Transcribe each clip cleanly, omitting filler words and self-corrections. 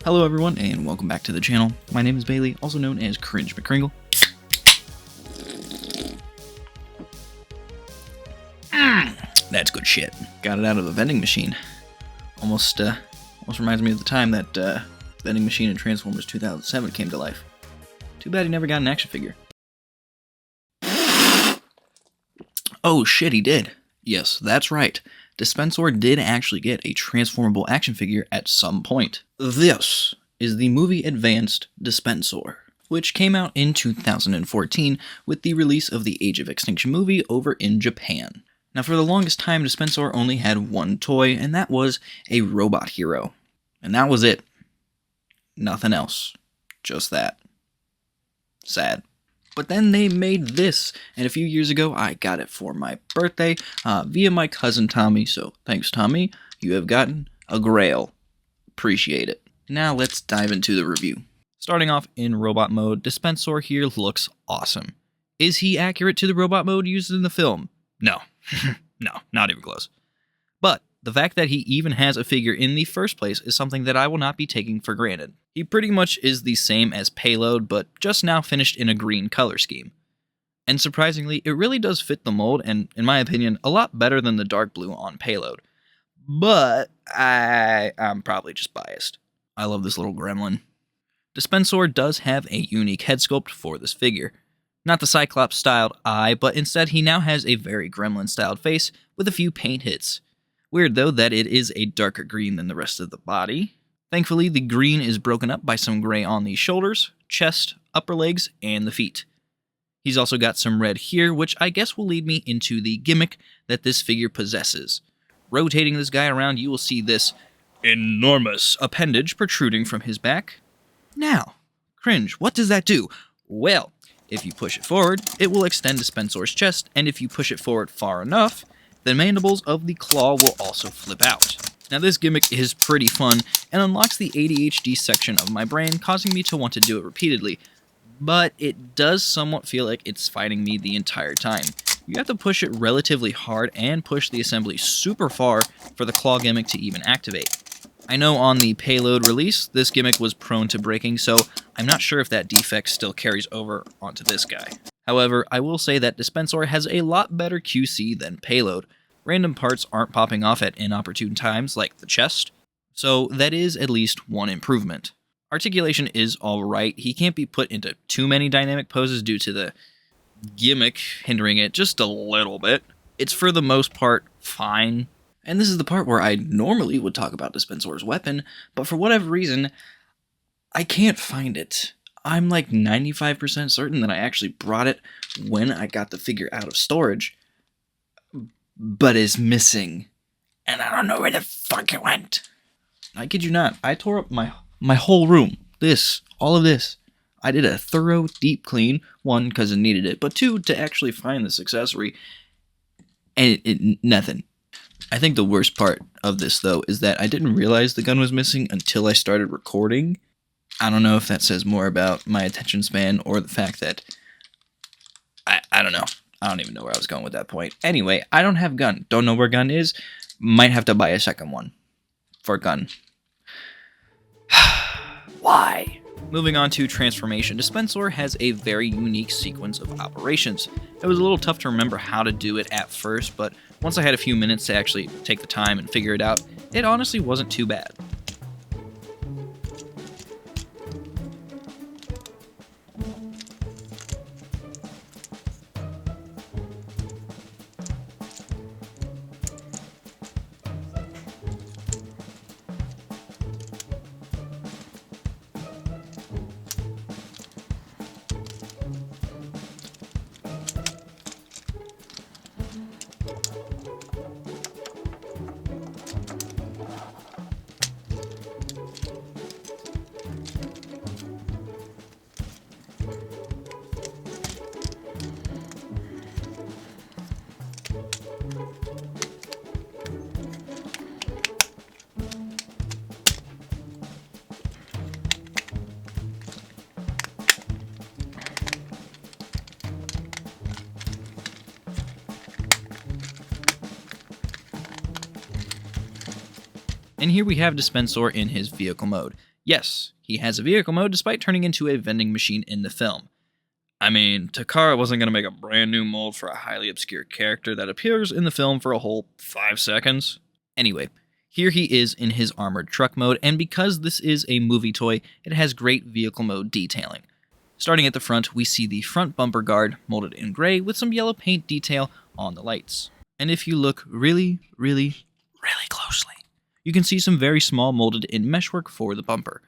Hello everyone, and welcome back to the channel. My name is Bailey, also known as CringeMcCringle. That's good shit. Got it out of a vending machine. Almost reminds me of the time that Vending Machine in Transformers 2007 came to life. Too bad he never got an action figure. Oh shit, he did. Yes, that's right. Dispensor did actually get a transformable action figure at some point. This is the movie advanced Dispensor, which came out in 2014 with the release of the Age of Extinction movie over in Japan. Now, for the longest time, Dispensor only had one toy, and that was a robot hero. And that was it. Nothing else. Just that. Sad. But then they made this, and a few years ago, I got it for my birthday via my cousin Tommy, so thanks Tommy, you have gotten a grail. Appreciate it. Now let's dive into the review. Starting off in robot mode, Dispensor here looks awesome. Is he accurate to the robot mode used in the film? No. No, not even close. But the fact that he even has a figure in the first place is something that I will not be taking for granted. He pretty much is the same as Payload, but just now finished in a green color scheme. And surprisingly, it really does fit the mold, and in my opinion, a lot better than the dark blue on Payload. But I'm probably just biased. I love this little gremlin. Dispensor does have a unique head sculpt for this figure. Not the Cyclops-styled eye, but instead he now has a very gremlin-styled face with a few paint hits. Weird though that it is a darker green than the rest of the body. Thankfully, the green is broken up by some gray on the shoulders, chest, upper legs, and the feet. He's also got some red here, which I guess will lead me into the gimmick that this figure possesses. Rotating this guy around, you will see this enormous appendage protruding from his back. Now, Cringe, what does that do? Well, if you push it forward, it will extend Dispensor's chest, and if you push it forward far enough, the mandibles of the claw will also flip out. Now this gimmick is pretty fun, and unlocks the ADHD section of my brain, causing me to want to do it repeatedly, but it does somewhat feel like it's fighting me the entire time. You have to push it relatively hard and push the assembly super far for the claw gimmick to even activate. I know on the Payload release, this gimmick was prone to breaking, so I'm not sure if that defect still carries over onto this guy. However, I will say that Dispensor has a lot better QC than Payload. Random parts aren't popping off at inopportune times, like the chest, so that is at least one improvement. Articulation is alright. He can't be put into too many dynamic poses due to the gimmick hindering it just a little bit. It's for the most part fine. And this is the part where I normally would talk about Dispensor's weapon, but for whatever reason, I can't find it. I'm like 95% certain that I actually brought it when I got the figure out of storage, but it's missing, and I don't know where the fuck it went. I kid you not, I tore up my whole room. All of this. I did a thorough, deep clean, one, because it needed it, but two, to actually find this accessory, and nothing. I think the worst part of this, though, is that I didn't realize the gun was missing until I started recording. I don't know if that says more about my attention span or the fact that... I don't know. I don't even know where I was going with that point. Anyway, I don't have gun. Don't know where gun is. Might have to buy a second one. For gun. Why? Moving on to transformation, Dispensor has a very unique sequence of operations. It was a little tough to remember how to do it at first, but once I had a few minutes to actually take the time and figure it out, it honestly wasn't too bad. And here we have Dispensor in his vehicle mode. Yes, he has a vehicle mode despite turning into a vending machine in the film. I mean, Takara wasn't going to make a brand new mold for a highly obscure character that appears in the film for a whole 5 seconds. Anyway, here he is in his armored truck mode, and because this is a movie toy, it has great vehicle mode detailing. Starting at the front, we see the front bumper guard molded in gray with some yellow paint detail on the lights. And if you look really closely, you can see some very small molded in meshwork for the bumper.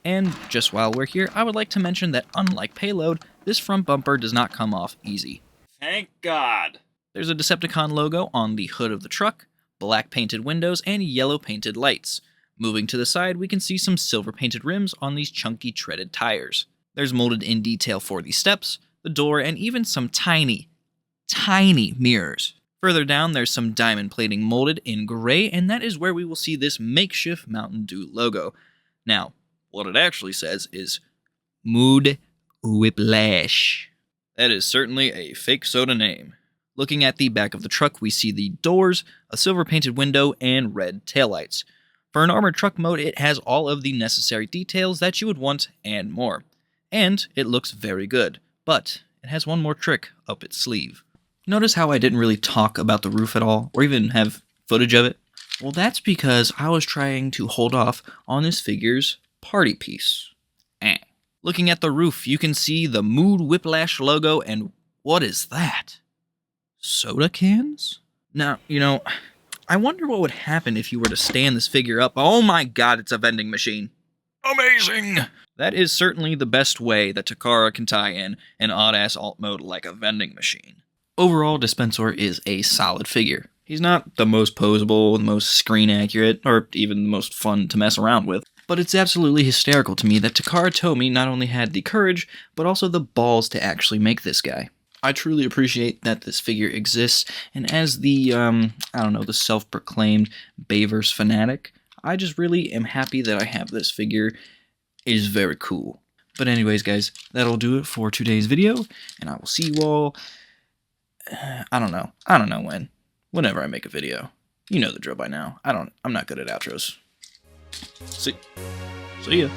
And just while we're here, I would like to mention that unlike Payload, this front bumper does not come off easy. Thank God. There's a Decepticon logo on the hood of the truck, black painted windows, and yellow painted lights. Moving to the side, we can see some silver painted rims on these chunky treaded tires. There's molded in detail for the steps, the door, and even some tiny mirrors. Further down, there's some diamond plating molded in gray, and that is where we will see this makeshift Mountain Dew logo. Now, what it actually says is Mood Whiplash. That is certainly a fake soda name. Looking at the back of the truck, we see the doors, a silver painted window, and red taillights. For an armored truck mode, it has all of the necessary details that you would want and more. And it looks very good, but it has one more trick up its sleeve. Notice how I didn't really talk about the roof at all, or even have footage of it? Well, that's because I was trying to hold off on this figure's party piece. Looking at the roof, you can see the Mood Whiplash logo, and what is that? Soda cans? Now, I wonder what would happen if you were to stand this figure up. Oh my god, it's a vending machine. Amazing! That is certainly the best way that Takara can tie in an odd-ass alt mode like a vending machine. Overall, Dispensor is a solid figure. He's not the most posable, the most screen accurate, or even the most fun to mess around with, but it's absolutely hysterical to me that Takara Tomy not only had the courage, but also the balls to actually make this guy. I truly appreciate that this figure exists, and as the, the self-proclaimed Bayverse fanatic, I just really am happy that I have this figure. It is very cool. But anyways, guys, that'll do it for today's video, and I will see you all, I don't know when. Whenever I make a video. You know the drill by now. I'm not good at outros. See ya.